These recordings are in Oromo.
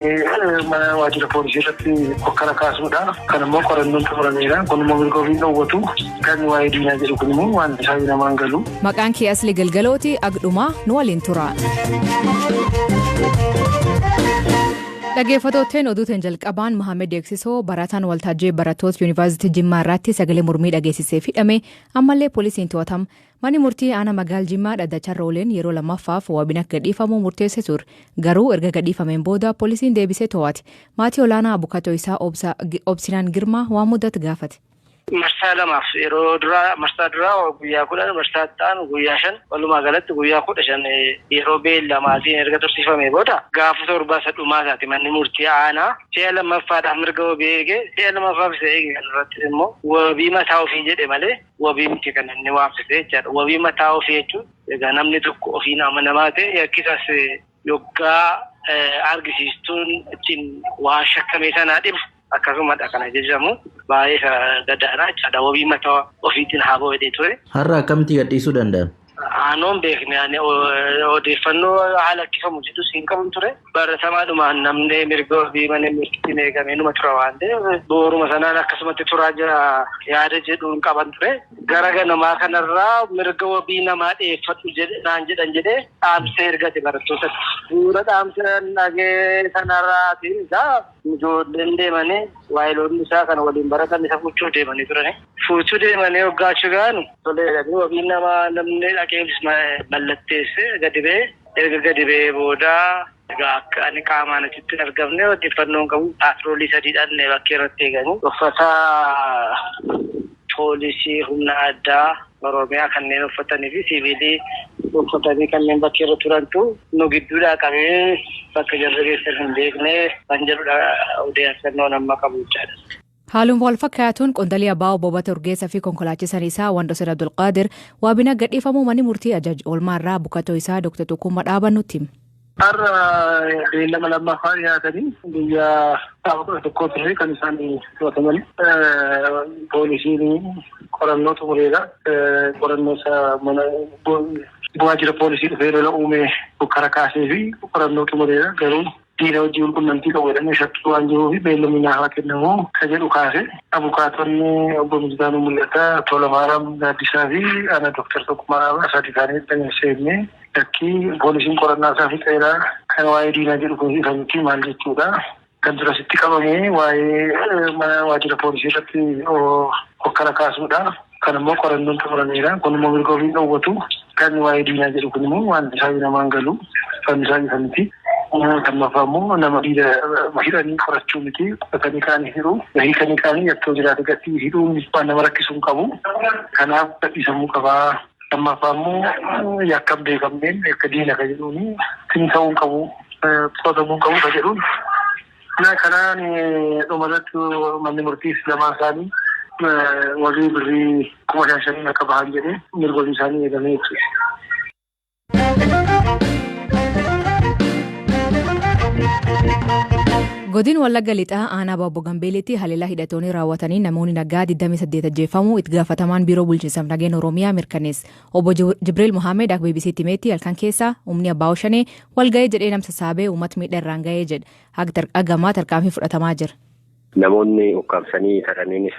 waajjira poolisii irratti hokkara kaasuudha. Kan immoo qorannoon xumurameera. Kun immoo mirga ofii dhoowwatu kan waa'ee diinaa jedhu kun immoo waan isaa namaan galu. Maqaan kee Asli Galgalooti Agdhumaa nu waliin tura. Dhaggeeffattootni oduutiin jalqabaan Mohaammed Eeksisoo barataan waltajjii barattoota Yuunivarsiitii Jimmaa irratti sagalee mormii dhageessisee hidhame ammallee poolisiin to'atama. Manni murtii aanaa magaal Jimmaa dhaddacha Rooleen yeroo lammaffaaf wabiin akka gadhiifamu murteessee ture. Garuu erga gadhiifameen booda poolisiin deebisee to'ate. Maatii olaanaa abukatoo isaa Obsinaan Girmaa waan mudatu gaafate. Marsaa lamaaf yeroo duraa marsaa duraa guyyaa 10 marsaa ta'an guyyaa 5 walumaa galatti guyyaa 15 yeroo beellamaatiin erga tursiifamee booda gaafa torbaa sadhumaa isaati manni murtii aanaa si'a lammaffaadhaaf mirga wabii eegee si'a lammaffaaf isa eege kanarratti immoo wabii mataa ofii jedhe malee wabii miti kan inni waamsise jechaadha. Wabii mataa ofii jechuun egaa namni tokko ofiin amanamaa ta'e yakkisas yoggaa argisiistuun ittiin waa shakkamee sanaa dhibu. Akkasumadha kana jechamu baay'ee gadaadha jechaadha. Wabii mataa ofiitiin haa bo'ee ture. Har'a akkamitti gadhiisuu danda'an? Aanoon beekne odeeffannoo haala akkifamu jedhu siin qabu ture. Baratamaadhumaan namni mirga wabii mana murtiin eegamee numa tura waan ta'eef booruma sanaan akkasumatti turaa jira yaada jedhuun qaban ture. Gara ganamaa kanarraa mirga wabii namaa dhiyeeffadhu naan jedhan jedhee dhaamsee ergate barattoota. Bu'uura dhaamsa dhagee sanarraatiin isaa ijoolleen deemanii waayiloonni isaa kan waliin baratan isa fuuchuu deemanii turani. Fuuchuu deemanii hoggaachuu gaanu toleedhanii wabii namaa namni dhaqeefis mallatteesse gadi ba'e. Erga gadi ba'ee booda akka ani qaamaan achitti argamne odeeffannoon qabu paatroolii sadiidhaan bakkee irratti eeganii uffata poolisii humna addaa Oromiyaa kanneen uffatanii fi siivilii uffatanii kanneen bakkee irra turantu nu gidduudhaa qabee bakka jarri geessan hin beekne kan jedhudha odeeffannoon amma qabu jechaadha. Haaluma wal fakkaatuun qondaalii Abbaa Boobata Urgeessaa fi konkolaachisan isaa Wandooseen Abdulqaadir waabina gadhiifamuu manni murtii ajaja oolmaarraa bukatoo isaa Dr. Tukummaa dhaaban nutti hima. Har'a beellama lammaffaa dhiyaatanii guyyaa tokkotti kan isaan to'ataman poolisiin qorannoo xumureera. Qorannoo isaa mana waajjira poolisii dhufee lola uumee hokkara kaasee fi qorannoo xumureera. Garuu diina wajjin walqunnamtii qabu jedhamee shakkii waan jiruuf beellamni naaf kennamu ka jedhu kaase. Abukaatonni obbo Misgaanuu Mul'ataa, Toolamaaram Gaaddisaa fi ana Dr. Tukummaa sadii isaanii dhageessee Dakkii poolisiin qorannaa isaa fixeera kan waa'ee diinaa jedhu kun ifamti maal jechuudha. Kan durasitti qabamee waa'ee waajjira poolisii irratti hokkara kaasuudha. Kan immoo qorannoon xumurameera. Kun immoo mirga ofii dhoowwatu kan waa'ee diinaa jedhu kun immoo waan isaa namaan galu kan isaa ifamti. Lammaffaa immoo nama hidhanii qorachuu miti qoratanii kaanii hidhuu. Hiikanii kaanii yakkoo jiraate gatii hidhuun waan nama rakkisuu hin qabu. Kanaaf gadhiisamuu qabaa. Lammaffaa immoo yakka hin beekamneen akka diina ka jedhuuni ta'uu qabu qotamuu qabu ka jedhuun. Kanaan dhumarratti manni murtiis lamaan isaanii wabii birrii 5,500 akka bahan jedhee mirgoonni isaanii eegamee jechuudha. Godin Wallagga Lixaa aanaa Baaboo Gambeelitti haleellaa hidhattoonni raawwatanii namoonni nagaa 28 ajjeefamuu itti gaafatamaan biiroo bulchiinsa nageenya Oromiyaa mirkaneesse. Obbo Jibriil Mohaammed akka BBC'tti himetti halkan keessa humni abbaa shanee walga'ee jedhee nama sassaabee uummata miidhaa irraan ga'ee jedha. Haggamaa tarkaanfii fudhatamaa jira. Namoonni ukkaamsanii taraniinis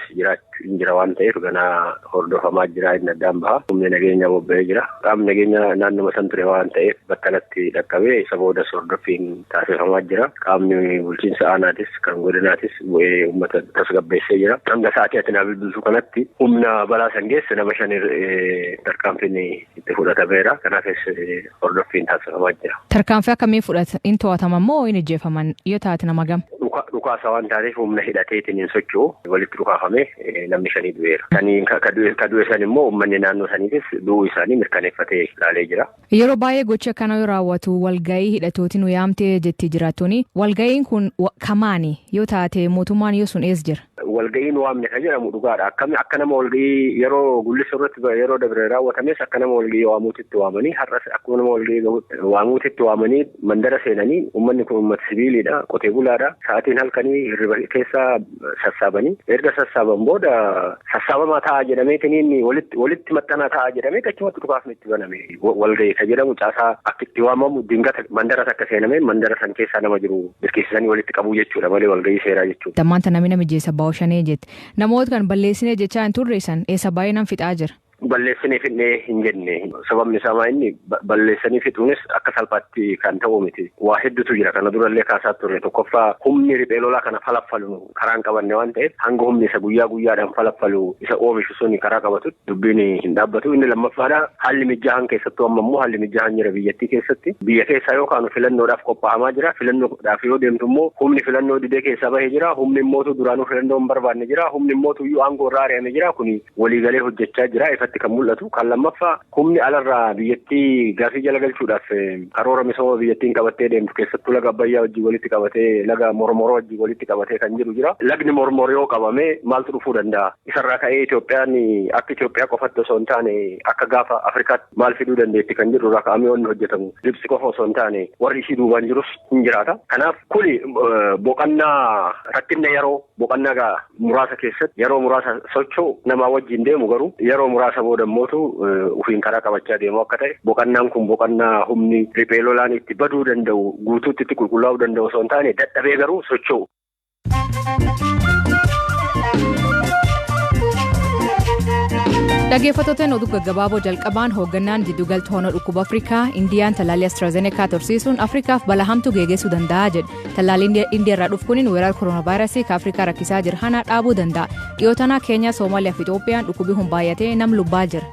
jira waan ta'eef ganaa hordofamaa jira inni addaan baha. Humni nageenya bobba'ee jira. Qaamni nageenya naannoo san ture waan ta'eef bakkanatti dhaqqabee isa boodas hordoffiin taasifamaa jira. Qaamni bulchiinsa aanaatis kan godinaatis bu'ee uummata tasgabbeessee jira. Hanga sa'aatii ati naa bilbilsuu kanatti humna balaa san geesse nama 5 tarkaanfiin itti fudhatameera. Kanaafis hordoffiin taasifamaa jira. Tarkaanfii akkamii fudhatan to'atama moo hin ajjeefaman yoo taate nama gam? Dhukaasa waan taateef humna hidhateetiin hin socho'u walitti dhukaafame namni 5 du'eera. Ka du'e san immoo uummanni naannoo saniitis du'uu isaanii mirkaneeffatee ilaalee jira. Yeroo baay'ee gocha kana yoo raawwatu walga'ii hidhatootiin yaamtee jetti jiraattoonni walga'iin kun kamaani yoo taate mootummaan yoo sun ees jira. Walga'iin waamne kan jedhamu dhugaadha. Akka nama walga'ii yeroo gullisa irratti yeroo dabre raawwatames akka nama walga'ii waamuutitti waamanii har'as akkuma nama walga'ii waamuutitti waamanii mandara seenanii uummanni kun uummata sibiiliidha qotee bulaadha. Sa'aatiin halkanii hirriba keessa sassaabanii erga sassaaban booda sassaabamaa ta'a jedhameetiin walitti maxxanaa ta'a jedhamee achumatti dhukaasni itti baname walga'ii ka jedhamu caasaa akka itti waamamu dingata mandara takka seenamee mandara san keessaa nama jiru dirqisiisanii walitti qabuu jechuudha malee walga'ii seeraa jechuudha. Dammaanta namni mijeessa baawushanee jette namoota kan balleessinee jechaa hin turreessan eessa baay'inaan fixaa jira. Balleessanii fixnee hin jenne sababni isaa inni balleessanii fixuunis akka salphaatti kan ta'u miti waa hedduutu jira kana durallee kaasaa turre tokkoffaa humni riphee lolaa kana falaffalu karaa hin qabanne waan ta'eef hanga humni isa guyyaa guyyaadhaan falaffalu isa oomishu suni karaa qabatu dubbiin hin dhaabbatu inni lammaffaadha haalli mijaa'an keessattuu amma immoo haalli mijaa'an jira biyyattii keessatti biyya keessaa yookaan filannoodhaaf qophaa'amaa jira filannoodhaaf yoo deemtu immoo humni filannoo didee keessaa bahee jira humni immootu duraanuu filannoo hin barbaanne jira humni immootu iyyuu aangoo irraa ari'ame jira kuni waliigalee hojjechaa jira kan mul'atu kan lammaffaa humni alarraa biyyattii gaafii jala galchuudhaaf karoora misooma biyyattiin qabattee deemtu keessattuu laga Abbayyaa wajjin walitti qabatee laga Mormoroo wajjin walitti qabatee kan jiru jira. Lagni Mormoroo yoo qabame maaltu dhufuu danda'a? Isarraa ka'ee Itoophiyaan akka Itoophiyaa qofatti osoo hin taane akka gaafa Afrikaatti maal fiduu dandeetti kan jiru irraa ka'amee wanni hojjetamu. Gibsi qofa osoo hin taane warri ishii duubaan jirus hin jiraata. Kanaaf kuni boqonnaa rakkinna yeroo boqonnaa muraasa keessatti yeroo muraasa socho'u namaa wajjin deemu garuu yeroo muraasa booda mootu ufiin karaa qabachaa deemu akka ta'e boqonnaan kun boqonnaa humni riphee lolaan itti baduu danda'u guutuutti itti qulqullaa'uu danda'u osoo hin taane dadhabee garuu socho'u. Dhaggeeffattoota oduu gaggabaaboo jalqabaan hoogganaan jidduugaltuu hona dhukkuba Afrikaa Indiyaan tallaalii AstraZeneca tursiisuun Afrikaaf balaa hamtuu geessisuu danda'a jedhe. Tallaalliin Indiyaarraa dhufu kun weerara kooronaavaayirasii ka Afrikaa rakkisaa jiru kana dhaabuu danda'a. Dhiyootanaa Keenyaa, Soomaaliyaa fi Itoophiyaan dhukkubi kun baay'atee nam lubbaa jira.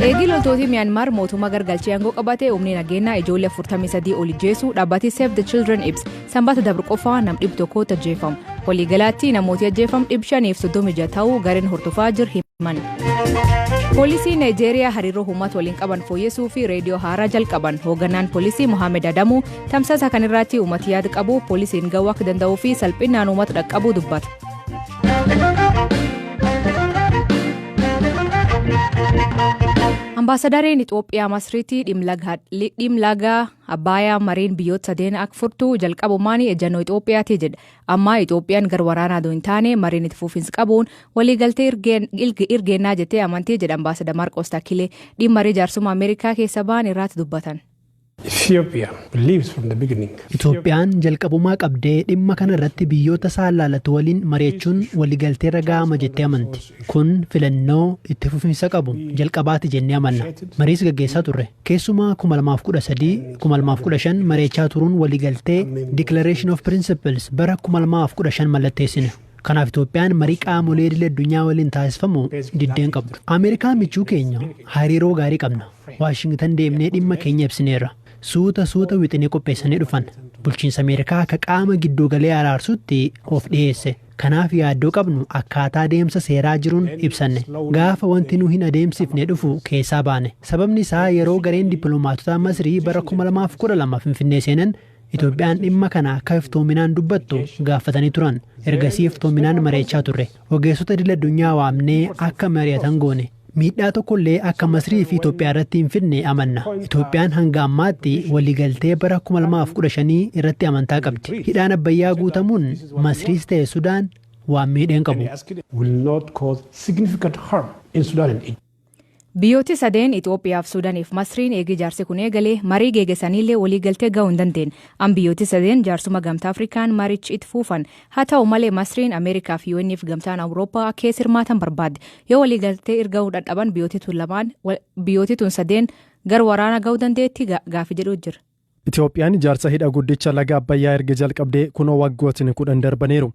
Eegii loltoota Miyaanmaar mootummaa gargalchee aangoo qabatee humni nageenyaa ijoollee 43 ol ajjeesuu dhaabbati Save the Children ibsa. Sanbata dabre qofaa nam 100 ajjeefamu. Waliigalaatti namooti ajjeefamu 536 ta'uu gareen hordofaa jiru himan. Poolisii Naayijeeriyaa hariiroo uummata waliin qaban fooyyessuu fi reediyoo haaraa jalqaban. Hoogganaan poolisii Mohaammed Adamuu tamsaasa kanarratti uummata yaada qabu poolisiin gahuu akka danda'uu fi salphinaan uummata dhaqqabuu dubbata. Ambaasadareen Itoophiyaa Masriitii dhimlaga Abbayyaa mariin biyyoota sadeen akka furtuu jalqabumaan ejjannoo Itoophiyaati jedha. Amma Itoophiyaan gar waraanaa hin taane mariin itti fufiinsa qabuun waliigaltee irgeennaa jettee amantii jedha Ambaasadar Maarqos Takkilee dhimma jaarsummaa Ameerikaa keessa ba'an irratti dubbatan. Itoophiyaan jalqabumaa qabdee dhimma kana irratti biyyoota saalaalatu waliin mari'achuun waliigaltee ragaama jettee amanti. Kun filannoo itti fufiinsa qabu jalqabaati jennee amanna. Mariis gaggeessaa turre. Keessumaa 2013-2015 mari'achaa turuun waliigaltee Declaration of Principles bara 2015 mallatteessine. Kanaaf Itoophiyaan marii qaamolee idil addunyaa waliin taasifamu diddeen qabdu. Ameerikaa michuu keenya hariiroo gaarii qabna. Waashingtan deemnee dhimma keenya ibsineerra. Suuta wixinee qopheessanii dhufan. Bulchiinsa Ameerikaa akka qaama gidduu galee araarsutti of dhiyeesse. Kanaaf yaaddoo qabnu akkaataa deemsa seeraa jiruun ibsanne. Gaafa wanti nu hin adeemsifne dhufu keessaa baane. Sababni isaa yeroo gareen dippiloomaatota Masrii bara 2012 Finfinnee seenan Itoophiyaan dhimma kana akka iftoominaan dubbattu gaafatanii turan. Ergasii iftoominaan mari'achaa turre. Ogeessota idil addunyaa waamnee akka mari'atan goone. Miidhaa tokkollee akka Masrii fi Itoophiyaa irratti hin fidne amanna. Itoophiyaan hanga ammaatti waliigaltee bara 2015 irratti amantaa qabdi. Hidhaan Abbayyaa guutamuun Masriis ta'e Sudaan waan miidheen qabu. Biyyooti sadeen Itoophiyaaf Suudaaniif Masriin eegii jaarsi kun eegalee marii geegessaniillee waliigaltee gahuu hin dandeenye. Biyyooti sadeen jaarsuma gamtaa Afrikaan marichi itti fufan. Haa ta'u malee Masriin Ameerikaa fi UN'if gamtaan Awurooppaa akka hirmaatan barbaadde. Yoo waliigaltee ergahuu dadhaban biyyooti tun sadeen gar waraana gahuu dandeetti gaaffii jedhu jira. Itoophiyaan jaarsa hidha guddicha laga Abbayyaa erga jalqabdee kunoo waggootni 10 darbaniiru.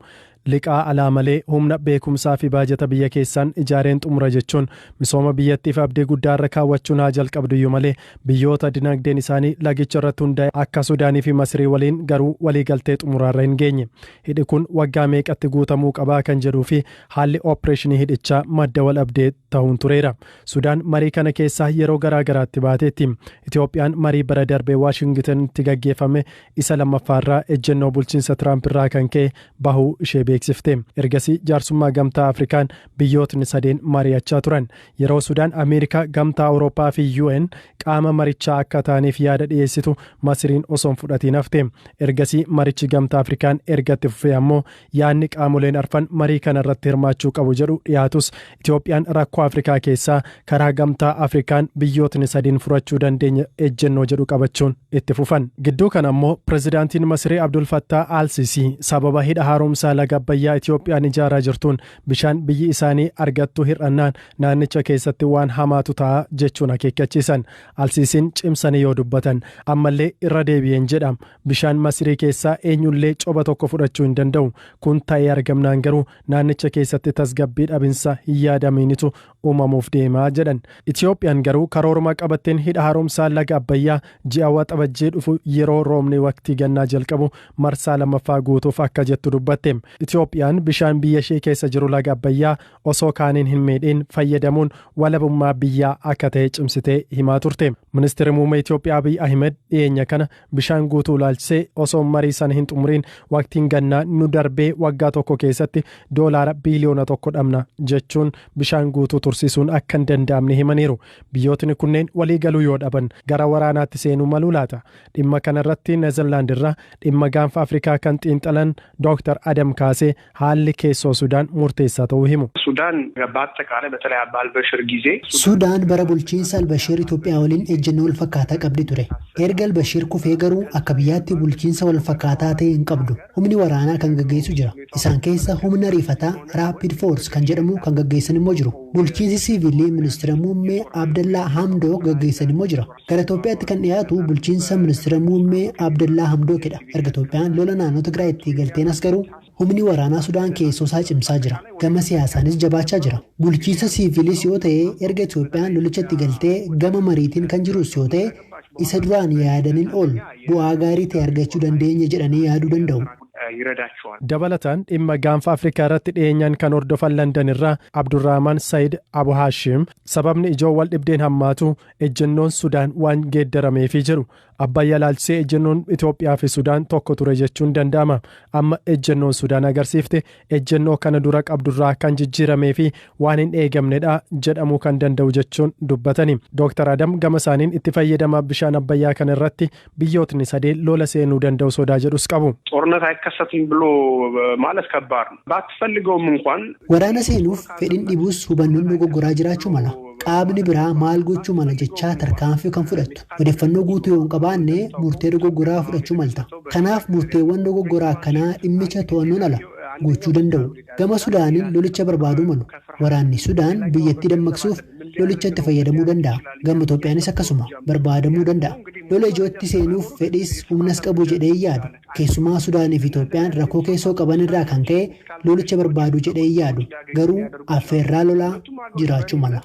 Liqaa alaa malee humna beekumsaa fi baajata biyya keessaan ijaareen xumura jechuun misooma biyyattiif abdii guddaa irra kaawwachuun haa jalqabduyyuu malee biyyoota dinagdeen isaanii lagicha irratti hundaa'e akka Sudaanii fi Masrii waliin garuu waliigaltee xumuraarra hin geenye. Hidhi kun waggaa meeqatti guutamuu qabaa kan jedhuu fi haalli oopereeshinii hidhichaa madda wal abdee ta'uun tureera. Sudaan marii kana keessaa yeroo garaa garaatti baateetti. Itoophiyaan marii bara darbee Waashingtanitti gaggeeffame isa lammaffaarraa ejjennoo bulchiinsa Tiraamp irraa kan ka'e bahuu ishee beeksifte. Ergasii jaarsummaa gamtaa Afrikaan biyyootni sadeen mari'achaa turan. Yeroo Sudaan Ameerikaa, gamtaa Awurooppaa fi UN qaama marichaa akka ta'aniif yaada dhiyeessitu Masiriin osoo hin fudhatiin hafte. Ergasii marichi gamtaa Afrikaan ergatti fufee ammoo yaadni qaamoleen arfan marii kana irratti hirmaachuu qabu jedhu dhiyaatus Itoophiyaan rakkoo Afrikaa keessaa karaa gamtaa Afrikaan biyyootni sadeen furachuu dandeenya ejjennoo jedhu qabachuun itti fufan. Gidduu kana ammoo pirezidaantiin Masirii Abdul Fattah al-Sisi sababa hidha haaromsaa laga Abbayyaa Itoophiyaan ijaaraa jirtuun bishaan biyyi isaanii argattu hir'annaan naannicha keessatti waan hamaatu ta'a jechuun akeekkachiisan. Al-Sisiin cimsanii yoo dubbatan ammallee irra deebi'een jedham bishaan Masirii keessaa eenyullee coba tokko fudhachuu hin danda'u. Kun ta'ee argamnaan garuu naannicha keessatti tasgabbii dhabinsa hin yaadaminitu uumamuuf deemaa jedhan. Itoophiyaan garuu karooruma qabatteen hidha haaromsaa laga Abbayyaa ji'a waxabajjii dhufu yeroo roobni waqtii gannaa jalqabu marsaa lammaffaa guutuuf akka jettu dubbatte. Itoophiyaan bishaan biyya ishee keessa jiru laga Abbayyaa osoo kaaniin hin miidhiin fayyadamuun walabummaa biyyaa akka ta'e cimsitee himaa turte. Ministeerri muummee Itoophiyaa Abiy Ahmed dhiyeenya kana bishaan guutuu ilaalchisee osoo marii sana hin xumuriin waqtiin gannaa nu darbee waggaa tokko keessatti doolaara biiliyoona 1 dhabna jechuun bishaan guutuu tursiisuun akka hin danda'amne himaniiru. Biyyootni kunneen walii galuu yoo dhaban gara waraanaatti seenuu maluu laata? Dhimma kanarratti Neezerlaand irraa dhimma gaanfa Afrikaa kan xiinxalan Dr. Adam Kaasee haalli keessoo Sudaan murteessaa ta'uu himu. Sudaan bara bulchiinsa Albashiir Itoophiyaa waliin ejjennoo wal fakkaataa qabdi ture. Erga Albashiir kufee garuu akka biyyaatti bulchiinsa wal fakkaataa ta'e hin qabdu. Humni waraanaa kan gaggeessu jira. Isaan keessa humna riifataa Rapid Force kan jedhamu kan gaggeessan immoo jiru. Bulchiinsi siivilii ministeera muummee Abdallaa Hamdook gaggeessan immoo jira. Gara Itoophiyaatti kan dhiyaatu bulchiinsa ministeera muummee Abdallaa Hamdookedha. Erga Itoophiyaan lola naannoo Tigraayitti galteen as garuu humni waraanaa Sudaan keessoo isaa cimsaa jira. Gama siyaasaanis jabaachaa jira. Bulchiinsa siivilis yoo ta'e erga Itoophiyaan lolichatti galtee gama mariitiin kan jirus yoo ta'e isa duraan yaadaniin ol bu'aa gaarii ta'e argachuu dandeenya jedhanii yaaduu danda'u. Dabalataan dhimma gaanfa Afrikaa irratti dhiyeenyaan kan hordofan London irraa Abdurrahman Said Abu Hashim sababni ijoo wal dhibdeen hammaatu ejjennoon Sudaan waan geeddarameefii jedhu. Abbayyaa ilaalchisee ejjennoon Itoophiyaa fi Sudaan tokko ture jechuun danda'ama. Amma ejjennoon Sudaan agarsiifte ejjennoo kana dura qabdurraa kan jijjiiramee fi waan hin eegamnedha jedhamuu kan danda'u jechuun dubbatani. Dr. Adam gama isaaniin itti fayyadama bishaan Abbayyaa kana irratti biyyootni sadeen lola seenuu danda'u sodaa jedhus qabu. Waraana seenuuf fedhiin dhibuus hubannoon dogoggoraa jiraachuu mala. Qaamni biraa maal gochuu mala jechaa tarkaanfii kan fudhattu. Odeeffannoo guutuu yoo hin qabaanne murtee dogoggoraa fudhachuu malta. Kanaaf murteewwan dogoggoraa akkanaa dhimmicha to'annoon ala gochuu danda'u. Gama Sudaaniin lolicha barbaaduu malu. Waraanni Sudaan biyyattii dammaqsuuf lolicha itti fayyadamuu danda'a. Gama Itoophiyaanis akkasuma barbaadamuu danda'a. Lola ijootti seenuuf fedhiis humnas qabu jedhee yaadu. Keessumaa Sudaanii fi Itoophiyaan rakkoo keessoo qaban irraa kan ka'e lolicha barbaadu jedhee yaadu. Garuu affeerraa lolaa jiraachuu mala.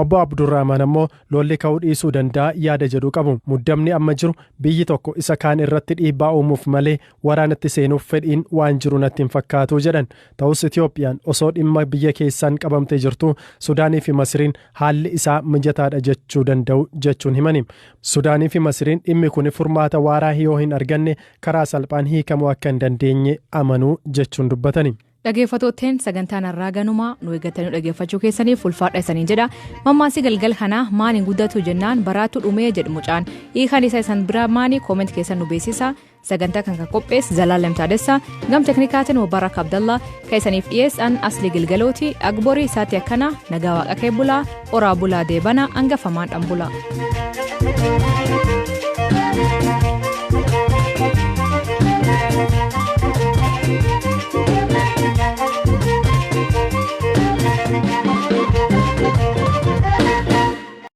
Obbo Abdurrahman ammoo lolli ka'uu dhiisuu danda'a yaada jedhu qabu. Muddamni amma jiru biyyi tokko isa kaan irratti dhiibbaa uumuuf malee waraanatti seenuuf fedhiin waan jiru natti hin fakkaatu jedhan. Ta'us Itoophiyaan osoo dhimma biyya keessaan qabamtee jirtu Sudaanii fi Masiriin haalli isaa mijataadha jechuu danda'u jechuun himani. Sudaanii fi Masiriin dhimmi kun furmaata waaraa yoo hin arganne karaa salphaan hiikamuu akka hin dandeenye amanuu jechuun dubbatani. Dhaggeeffattootteen sagantaan har'aa ganumaa nu eeggatanii dhaggeeffachuu keessaniif ulfaadha isaniin jedha. Mammaasii galgal kanaa maaliin guddatu jennaan baraatu dhumee jedhu mucaan hiikaan isaa isan biraa maanii kooment keessan nu beeksisa. Sagantaa kan qophees Zalaalem Taadessaa gam teknikaatiin Mubarak Abdallah kan isaniif dhiyeessan Asli Gilgalooti Agborii isaatti akkana nagaa waaqa kee bulaa oraa bulaa deebana hangafamaan dhan bulaa.